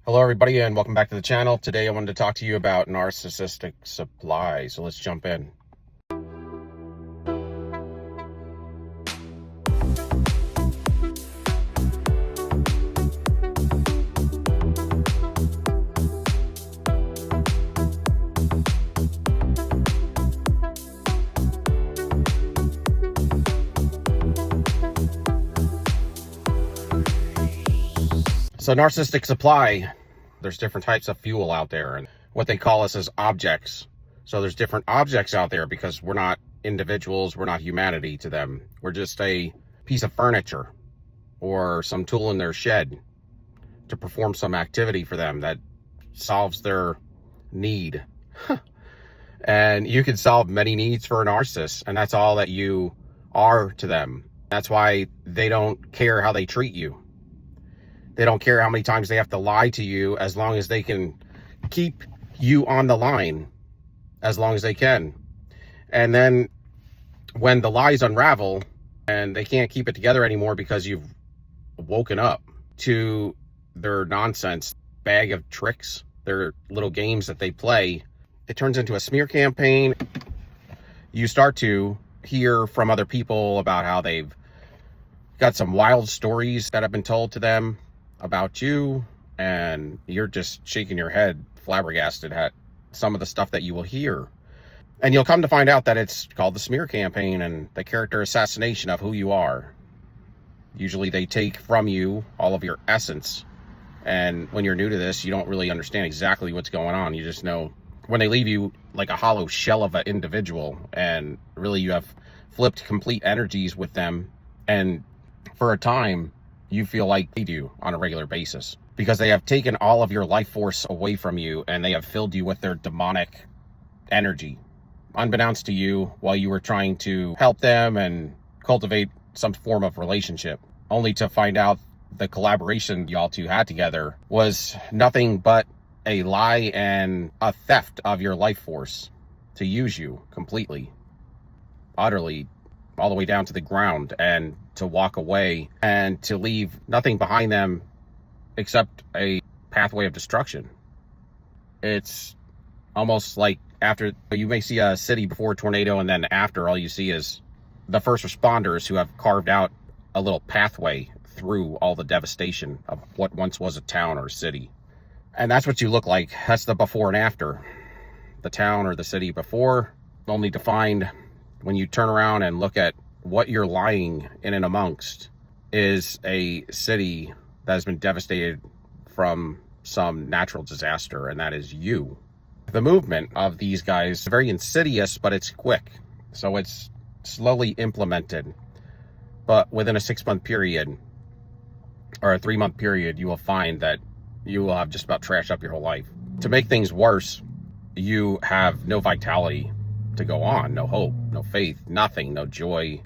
Hello everybody and welcome back to the channel. Today I wanted to talk to you about narcissistic supply. So let's jump in. So narcissistic supply, there's different types of fuel out there, and what they call us as objects. So there's different objects out there because we're not individuals, we're not humanity to them. We're just a piece of furniture or some tool in their shed to perform some activity for them that solves their need. And you can solve many needs for a narcissist, and that's all that you are to them. That's why they don't care how they treat you. They don't care how many times they have to lie to you, as long as they can keep you on the line as long as they can. And then when the lies unravel and they can't keep it together anymore because you've woken up to their nonsense bag of tricks, their little games that they play, it turns into a smear campaign. You start to hear from other people about how they've got some wild stories that have been told to them about you, and you're just shaking your head flabbergasted at some of the stuff that you will hear. And you'll come to find out that it's called the smear campaign and the character assassination of who you are. Usually they take from you all of your essence, and when you're new to this, you don't really understand exactly what's going on. You just know when they leave you like a hollow shell of an individual, and really you have flipped complete energies with them, and for a time you feel like they do on a regular basis, because they have taken all of your life force away from you and they have filled you with their demonic energy, unbeknownst to you, while you were trying to help them and cultivate some form of relationship, only to find out the collaboration y'all two had together was nothing but a lie and a theft of your life force to use you completely, utterly, all the way down to the ground, and to walk away and to leave nothing behind them except a pathway of destruction. It's almost like after you may see a city before a tornado, and then after, all you see is the first responders who have carved out a little pathway through all the devastation of what once was a town or city. And that's what you look like. That's the before and after. The town or the city before, only defined when you turn around and look at what you're lying in and amongst, is a city that has been devastated from some natural disaster, and that is you. The movement of these guys is very insidious, but it's quick. So it's slowly implemented. But within a 6-month period or a 3-month period, you will find that you will have just about trashed up your whole life. To make things worse, you have no vitality to go on, no hope, no faith, nothing, no joy,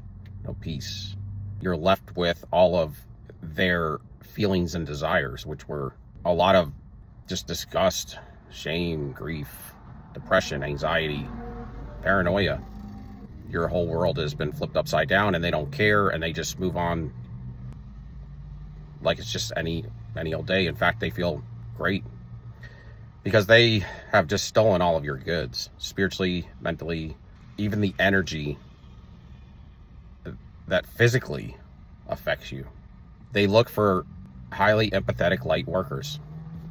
no peace. You're left with all of their feelings and desires, which were a lot of just disgust, shame, grief, depression, anxiety, paranoia. Your whole world has been flipped upside down, and they don't care, and they just move on like it's just any old day. In fact, they feel great because they have just stolen all of your goods, spiritually, mentally, even the energy that physically affects you. They look for highly empathetic light workers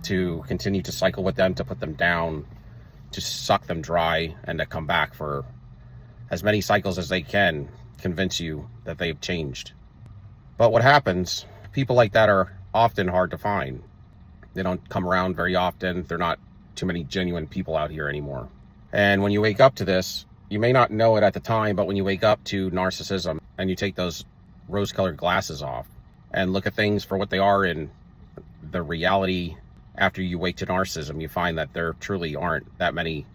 to continue to cycle with them, to put them down, to suck them dry, and to come back for as many cycles as they can, convince you that they've changed. But what happens, people like that are often hard to find. They don't come around very often. They're not too many genuine people out here anymore. And when you wake up to this, you may not know it at the time, but when you wake up to narcissism and you take those rose-colored glasses off and look at things for what they are in the reality after you wake to narcissism, you find that there truly aren't that many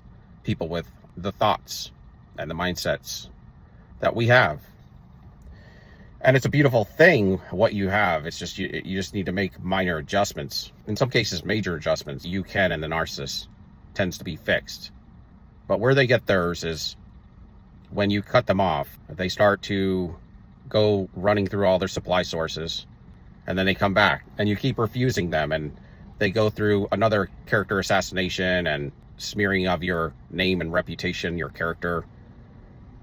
people with the thoughts and the mindsets that we have. And it's a beautiful thing what you have. It's just you just need to make minor adjustments. In some cases, major adjustments you can, and the narcissist tends to be fixed. But where they get theirs is when you cut them off. They start to go running through all their supply sources, and then they come back, and you keep refusing them, and they go through another character assassination and smearing of your name and reputation, your character,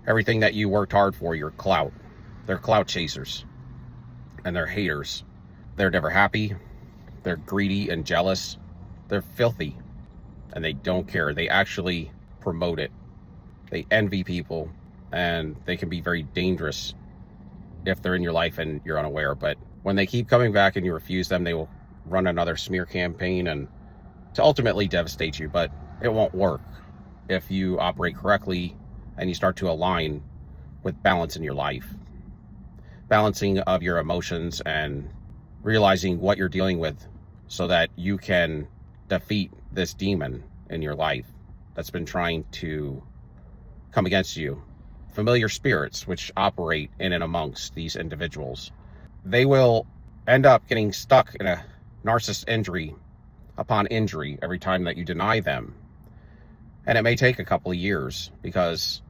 everything that you worked hard for, your clout. They're clout chasers, and they're haters. They're never happy. They're greedy and jealous. They're filthy, and they don't care. They actually promote it. They envy people, and they can be very dangerous if they're in your life and you're unaware. But when they keep coming back and you refuse them, they will run another smear campaign and to ultimately devastate you. But it won't work if you operate correctly and you start to align with balance in your life. Balancing of your emotions and realizing what you're dealing with so that you can defeat this demon in your life that's been trying to come against you. Familiar spirits which operate in and amongst these individuals. They will end up getting stuck in a narcissist injury upon injury every time that you deny them. And it may take a couple of years, because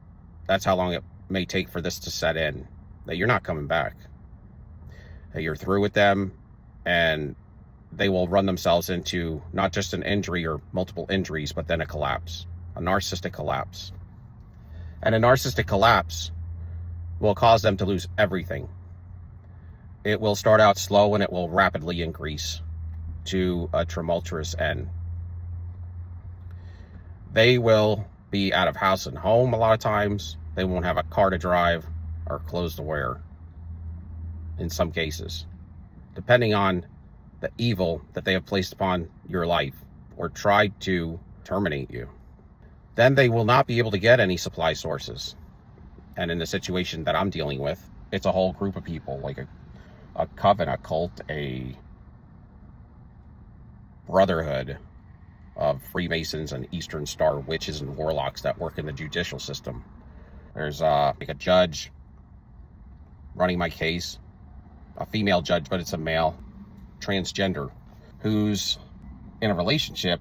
that's how long it may take for this to set in, that you're not coming back, that you're through with them, and they will run themselves into not just an injury or multiple injuries, but then a collapse, a narcissistic collapse. And a narcissistic collapse will cause them to lose everything. It will start out slow and it will rapidly increase to a tumultuous end. They will be out of house and home a lot of times. They won't have a car to drive or clothes to wear in some cases, depending on the evil that they have placed upon your life or tried to terminate you. Then they will not be able to get any supply sources. And in the situation that I'm dealing with, it's a whole group of people, like a coven, a cult, a brotherhood of Freemasons and Eastern Star witches and warlocks that work in the judicial system. There's like a judge running my case, a female judge, but it's a male, transgender, who's in a relationship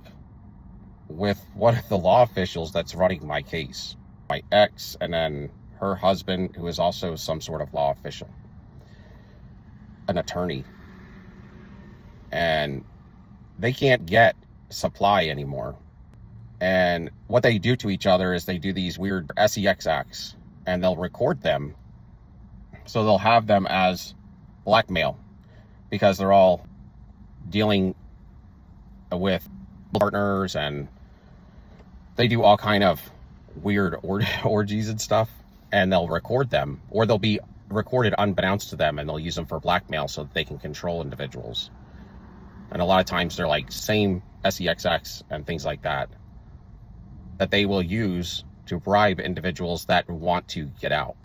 with one of the law officials that's running my case. My ex, and then her husband, who is also some sort of law official, an attorney. And they can't get supply anymore. And what they do to each other is they do these weird sex acts, and they'll record them. So they'll have them as blackmail, because they're all dealing with partners, and they do all kind of weird orgies and stuff, and they'll record them, or they'll be recorded unbeknownst to them, and they'll use them for blackmail so that they can control individuals. And a lot of times they're like same sex acts and things like that they will use to bribe individuals that want to get out,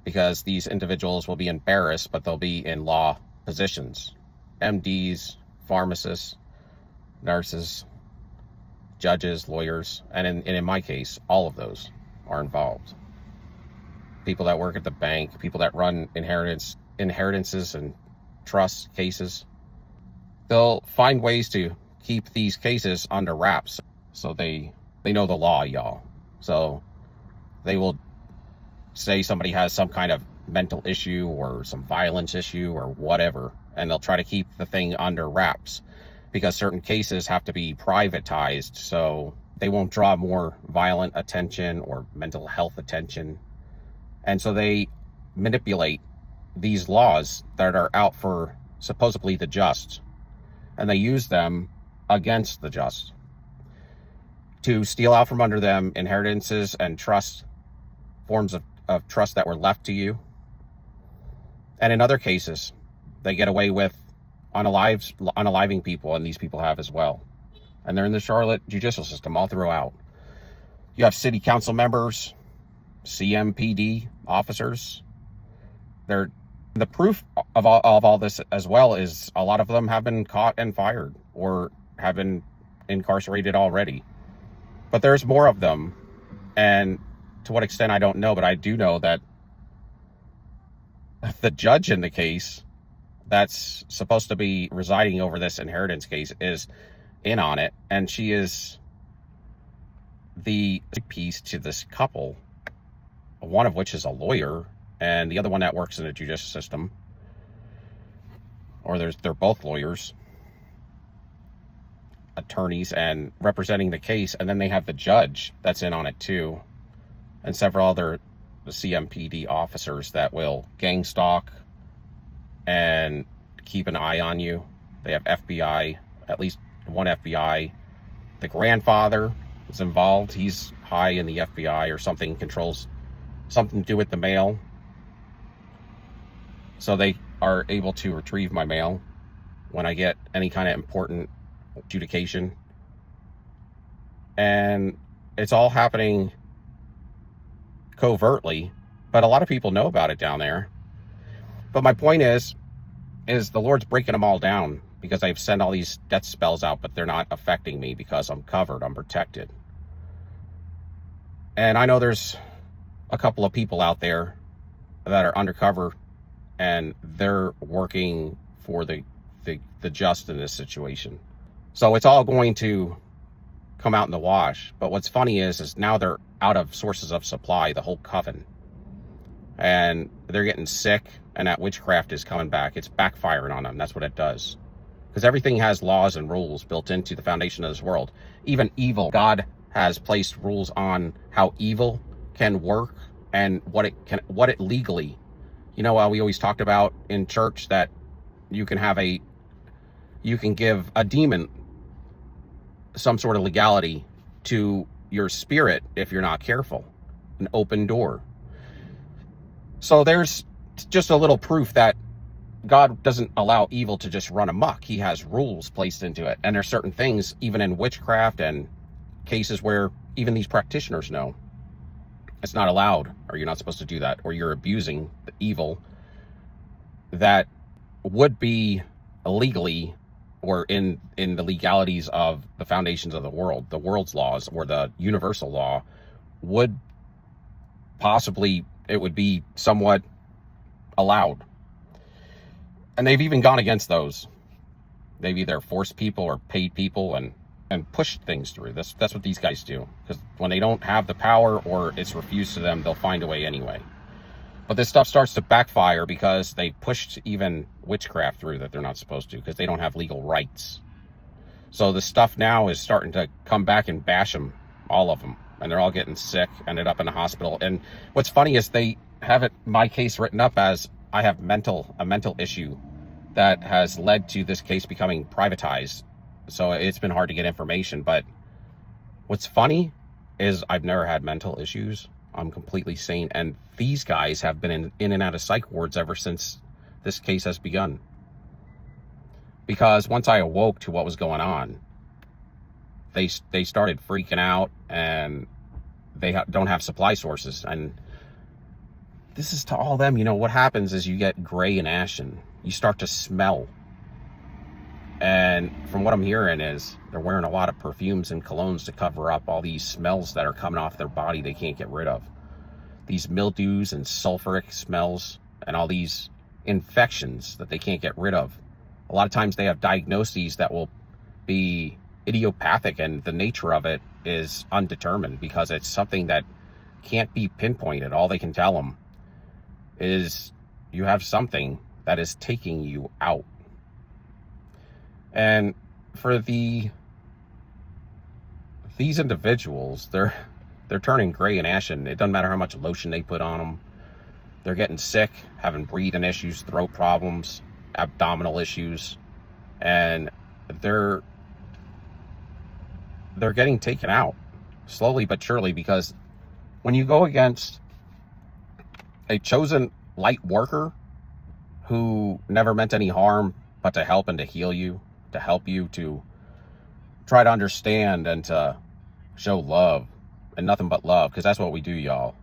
because these individuals will be embarrassed, but they'll be in law positions, MDs, pharmacists, nurses, judges, lawyers, and in my case, all of those are involved. People that work at the bank, people that run inheritances and trust cases. They'll find ways to keep these cases under wraps, so they know the law, y'all. So they will say somebody has some kind of mental issue or some violence issue or whatever, and they'll try to keep the thing under wraps, because certain cases have to be privatized, so they won't draw more violent attention or mental health attention. And so they manipulate these laws that are out for supposedly the just, and they use them against the just to steal out from under them inheritances and trust, forms of trust that were left to you. And in other cases, they get away with unaliving people, and these people have as well. And they're in the Charlotte judicial system all throughout. You have city council members, CMPD officers. The proof of all this as well is a lot of them have been caught and fired or have been incarcerated already. But there's more of them, and to what extent I don't know, but I do know that the judge in the case that's supposed to be residing over this inheritance case is in on it, and she is the piece to this couple, one of which is a lawyer and the other one that works in the judicial system, or they're both lawyers. attorneys and representing the case, and then they have the judge that's in on it too, and several other CMPD officers that will gang stalk and keep an eye on you. They have FBI, at least one FBI. The grandfather is involved. He's high in the FBI or something, controls something to do with the mail. So they are able to retrieve my mail when I get any kind of important adjudication. And it's all happening covertly, but a lot of people know about it down there. But my point is the Lord's breaking them all down, because I've sent all these death spells out, but they're not affecting me because I'm covered, I'm protected. And I know there's a couple of people out there that are undercover, and they're working for the just in this situation. So it's all going to come out in the wash. But what's funny is now they're out of sources of supply, the whole coven. And they're getting sick, and that witchcraft is coming back. It's backfiring on them. That's what it does. Because everything has laws and rules built into the foundation of this world. Even evil. God has placed rules on how evil can work and what it legally. You know, we always talked about in church that you can give a demon some sort of legality to your spirit if you're not careful. An open door. So there's just a little proof that God doesn't allow evil to just run amok. He has rules placed into it. And there's certain things, even in witchcraft and cases where even these practitioners know it's not allowed, or you're not supposed to do that, or you're abusing the evil that would be illegally or in the legalities of the foundations of the world's laws, or the universal law would possibly, it would be somewhat allowed. And they've even gone against those. They've either forced people or paid people and pushed things through. That's what these guys do. Because when they don't have the power or it's refused to them, they'll find a way anyway. But this stuff starts to backfire because they pushed even witchcraft through that they're not supposed to, because they don't have legal rights. So the stuff now is starting to come back and bash them, all of them. And they're all getting sick, ended up in the hospital. And what's funny is they have my case written up as I have a mental issue that has led to this case becoming privatized. So it's been hard to get information. But what's funny is I've never had mental issues. I'm completely sane. And these guys have been in and out of psych wards ever since this case has begun. Because once I awoke to what was going on, they started freaking out, and they don't have supply sources. And this is to all them, you know, what happens is you get gray and ashen. You start to smell. And from what I'm hearing is they're wearing a lot of perfumes and colognes to cover up all these smells that are coming off their body they can't get rid of. These mildews and sulfuric smells and all these infections that they can't get rid of. A lot of times they have diagnoses that will be idiopathic, and the nature of it is undetermined because it's something that can't be pinpointed. All they can tell them is you have something that is taking you out. And for these individuals, they're turning gray and ashen. It doesn't matter how much lotion they put on them. They're getting sick, having breathing issues, throat problems, abdominal issues, and they're getting taken out slowly but surely, because when you go against a chosen light worker who never meant any harm but to help and to heal you, to help you to try to understand and to show love and nothing but love, because that's what we do, y'all.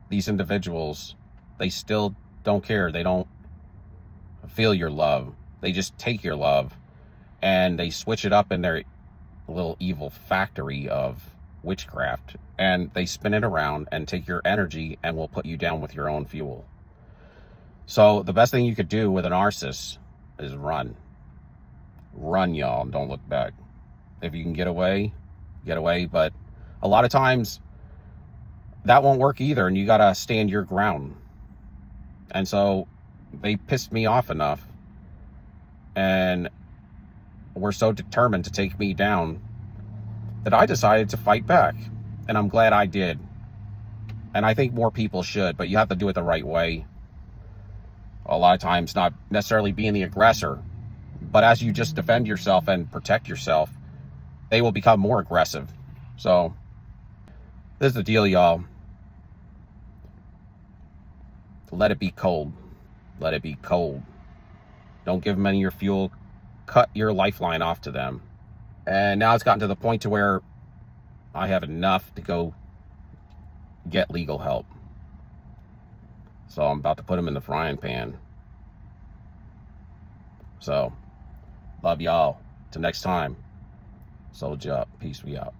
These individuals, they still don't care. They don't feel your love. They just take your love and they switch it up in their little evil factory of witchcraft, and they spin it around and take your energy and will put you down with your own fuel. So the best thing you could do with a narcissist is run. Run, y'all, and don't look back. If you can get away, but a lot of times that won't work either, and you gotta stand your ground. And so they pissed me off enough, and were so determined to take me down that I decided to fight back. And I'm glad I did. And I think more people should, but you have to do it the right way. A lot of times not necessarily being the aggressor, but as you just defend yourself and protect yourself, they will become more aggressive. So this is the deal, y'all. Let it be cold. Let it be cold. Don't give them any of your fuel. Cut your lifeline off to them. And now it's gotten to the point to where I have enough to go get legal help. So I'm about to put them in the frying pan. So, love y'all. Till next time. Soldier up. Peace. We out.